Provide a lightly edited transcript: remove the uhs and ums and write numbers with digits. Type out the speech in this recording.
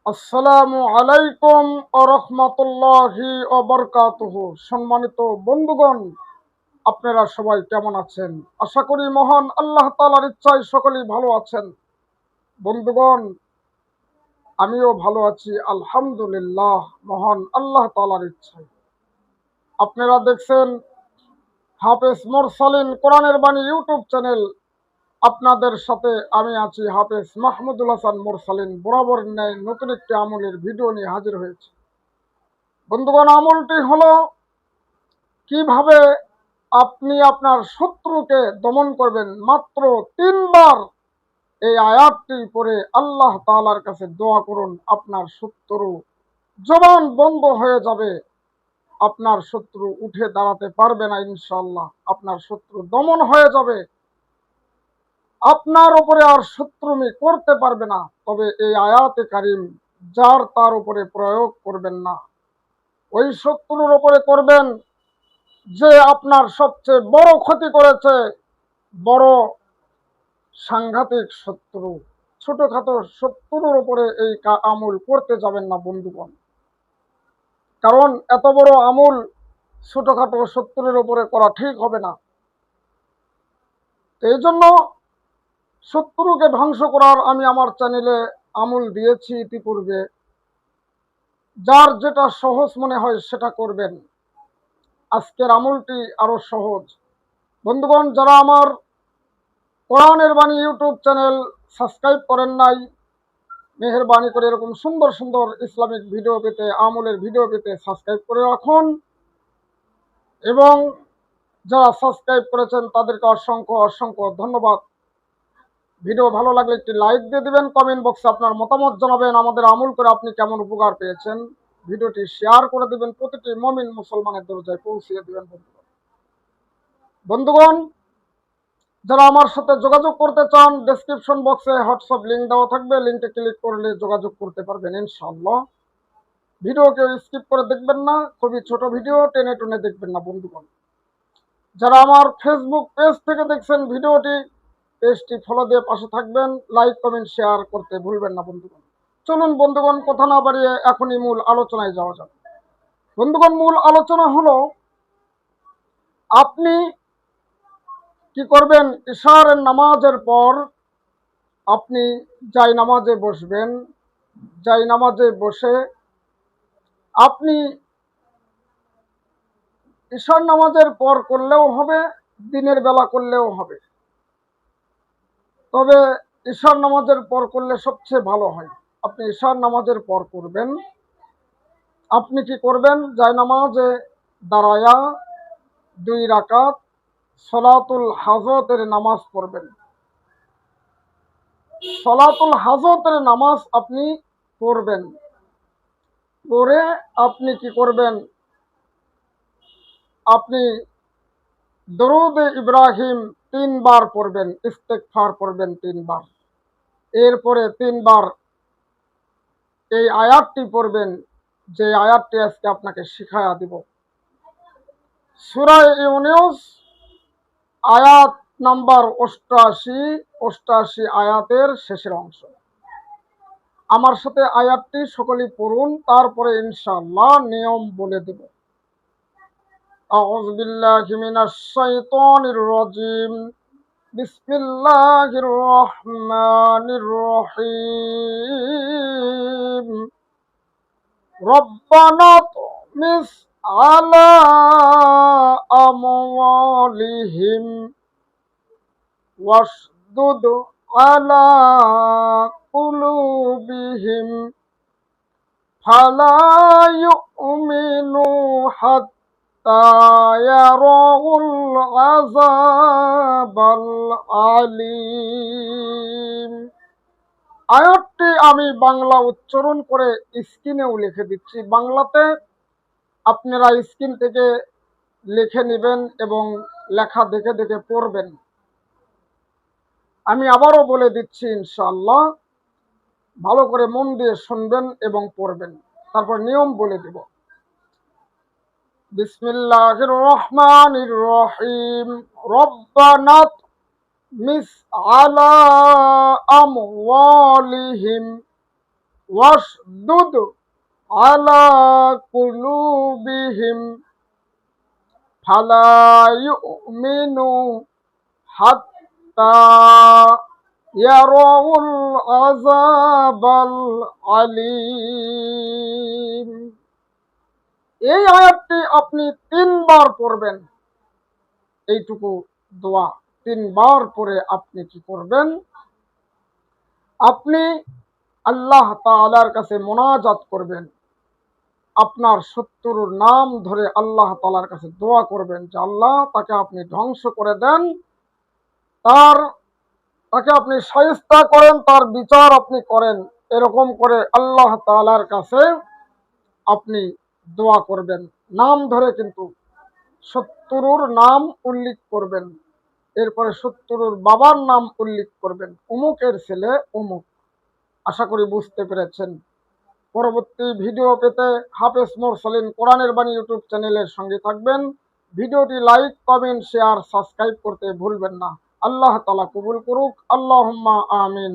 আসসালামু আলাইকুম ওয়া রাহমাতুল্লাহি ওয়া বারাকাতুহু। সম্মানিত বন্ধুগণ, আপনারা সবাই কেমন আছেন? আশা করি মহান আল্লাহ তাআলার ইচ্ছায় সকলেই ভালো আছেন। বন্ধুগণ, আমিও ভালো আছি আলহামদুলিল্লাহ, মহান আল্লাহ তাআলার ইচ্ছায়। আপনারা দেখছেন হাফেজ মোরসালিন কোরআনের বাণী ইউটিউব চ্যানেল। আপনাদের সাথে আমি আছি হাফেজ মাহমুদুল হাসান মোরসালিন। বরাবর ন্যায় নতুন একটি আমলের ভিডিও নিয়ে হাজির হয়েছে। বন্ধুগণ, আমলটি হলো কিভাবে আপনি আপনার শত্রুকে দমন করবেন। মাত্র 3 বার এই আয়াতটি পড়ে আল্লাহ তাআলার কাছে দোয়া করুন। আপনার শত্রু জবান বন্ধ হয়ে যাবে, আপনার শত্রু উঠে দাঁড়াতে পারবে না ইনশাআল্লাহ। আপনার শত্রু দমন হয়ে যাবে, আপনার উপরে আর শত্রুমি করতে পারবে না। তবে এই আয়াতে কারিম যার তার উপরে প্রয়োগ করবেন না, ওই শত্রুর উপরে করবেন যে আপনার সবচেয়ে বড় ক্ষতি করেছে, বড় সাংঘাতিক শত্রু। ছোটখাটো শত্রুর উপরে এই আমল করতে যাবেন না বন্ধুগণ, কারণ এত বড় আমল ছোটখাটো শত্রুর উপরে করা ঠিক হবে না। এই জন্য শত্রুকে ধ্বংস করার আমি আমার চ্যানেলে আমল দিয়েছি ইতিপূর্বে। যার যেটা সহজ মনে হয় সেটা করবেন। আজকের আমলটি আরো সহজ। বন্ধুগণ, যারা আমার কোরআনের বাণী ইউটিউব চ্যানেল সাবস্ক্রাইব করেন নাই, মেহেরবানি করে এরকম সুন্দর সুন্দর ইসলামিক ভিডিও পেতে, আমলের ভিডিও পেতে সাবস্ক্রাইব করে রাখুন। এবং যারা সাবস্ক্রাইব করেছেন তাদেরকে অসংখ্য অসংখ্য ধন্যবাদ। ভিডিও ভালো লাগলে একটি লাইক দিয়ে দিবেন, কমেন্ট বক্সে আপনার মতামত জানাবেন। আমাদের আমল করে আপনি কেমন উপকার পেয়েছেন ভিডিওটি শেয়ার করে দিবেন, প্রতিটি মুমিন মুসলমানের দরজায় পৌঁছিয়ে দিবেন। বন্ধুগণ, যারা আমার সাথে যোগাযোগ করতে চান, ডেসক্রিপশন বক্সে হোয়াটসঅ্যাপ লিঙ্ক দেওয়া থাকবে, লিঙ্কে ক্লিক করলে যোগাযোগ করতে পারবেন ইনশাআল্লাহ। ভিডিও কেউ স্কিপ করে দেখবেন না, খুবই ছোট ভিডিও, টেনে টুনে দেখবেন না বন্ধুগণ। যারা আমার ফেসবুক পেজ থেকে দেখছেন ভিডিওটি, পেজটি ফলো দিয়ে পাশে থাকবেন, লাইক কমেন্ট শেয়ার করতে ভুলবেন না বন্ধুগণ। চলুন বন্ধুগণ, কথা না বাড়িয়ে এখনই মূল আলোচনায় যাওয়া যাক। বন্ধুগণ, মূল আলোচনা হলো আপনি কি করবেন। ইশারের নামাজের পর আপনি যাই নামাজে বসবেন। যাই নামাজে বসে আপনি ইশার নামাজের পর করলেও হবে, দিনের বেলা করলেও হবে, তবে ইশার নামাজের পর করলে সবচেয়ে ভালো হয়। আপনি ইশার নামাজের পর করবেন। আপনি কি করবেন, যাই নামাজে দাঁড়ায়া 2 রাকাত সলাতুল হাজতের নামাজ পড়বেন। সলাতুল হাজতের নামাজ আপনি পড়বেন, পড়ে আপনি কি করবেন, আপনি দরুদে ইব্রাহিম 3 বার পড়বেন, ইস্তেগফার পড়বেন 3 বার। এরপরে 3 বার এই আয়াতটি পড়বেন, যে আয়াতটি আজকে আপনাকে শিখায়া দিব। সূরা ইউনূস আয়াত নাম্বার 88 আয়াতের শেষের অংশ। আমার সাথে আয়াতটি সকলেই পড়ুন, তারপরে ইনশাআল্লাহ নিয়ম বলে দেব। আউযু বিল্লাহি মিনাশ শাইতানির রাজীম। বিসমিল্লাহির রহমানির রহিম। রব্বানা তুমিস আলা আমওয়ালিহিম ওয়াশদুদ আলা কুলুবিহিম ফালা ইউমিনু হাত্তা ইয়ারাউল আযাবাল আলীম। আয়াতটি আমি বাংলা উচ্চারণ করে স্ক্রিনেও লিখে দিচ্ছি। বাংলাতে আপনারা স্ক্রিন থেকে লিখে নেবেন এবং লেখা দেখে দেখে পড়বেন। আমি আবারও বলে দিচ্ছি ইনশাআল্লাহ, ভালো করে মন দিয়ে শুনবেন এবং পড়বেন, তারপর নিয়ম বলে দেব। বিসমিল্লাহির রহমানির রহিম। রব্বানা মিস আলা আমওয়ালিহিম ওয়াশদুদ আলা কুলুবিহিম ফালা ইউমিনু হাত্তা ইয়ারাউল আযাবাল আলীম। এই আয়াতটি আপনি 3 বার পড়বেন। এইটুকু দোয়া 3 বার পরে আপনি কি করবেন? আপনি আল্লাহ তাআলার কাছে মোনাজাত করবেন। আপনার শত্রুর নাম ধরে আল্লাহ তাআলার কাছে দোয়া করবেন যে আল্লাহ তাকে আপনি ধ্বংস করে দেন, তাকে আপনি শায়েস্তা করেন, তার বিচার আপনি করেন। এরকম করে আল্লাহ তাআলার কাছে আপনি দোয়া করবেন। নাম ধরে কিন্তু শত্রুর নাম উল্লেখ করবেন। এরপরে শত্রুর বাবার নাম উল্লেখ করবেন, অমুকের ছেলে অমুক। আশা করি বুঝতে পেরেছেন। পরবর্তী ভিডিও পেতে হাফেজ মোরসালিন কোরআনের বাণী ইউটিউব চ্যানেলের সঙ্গে থাকবেন। ভিডিওটি লাইক, কমেন্ট, শেয়ার, সাবস্ক্রাইব করতে ভুলবেন না। আল্লাহ তাআলা কবুল করুক। আল্লাহুম্মা আমিন।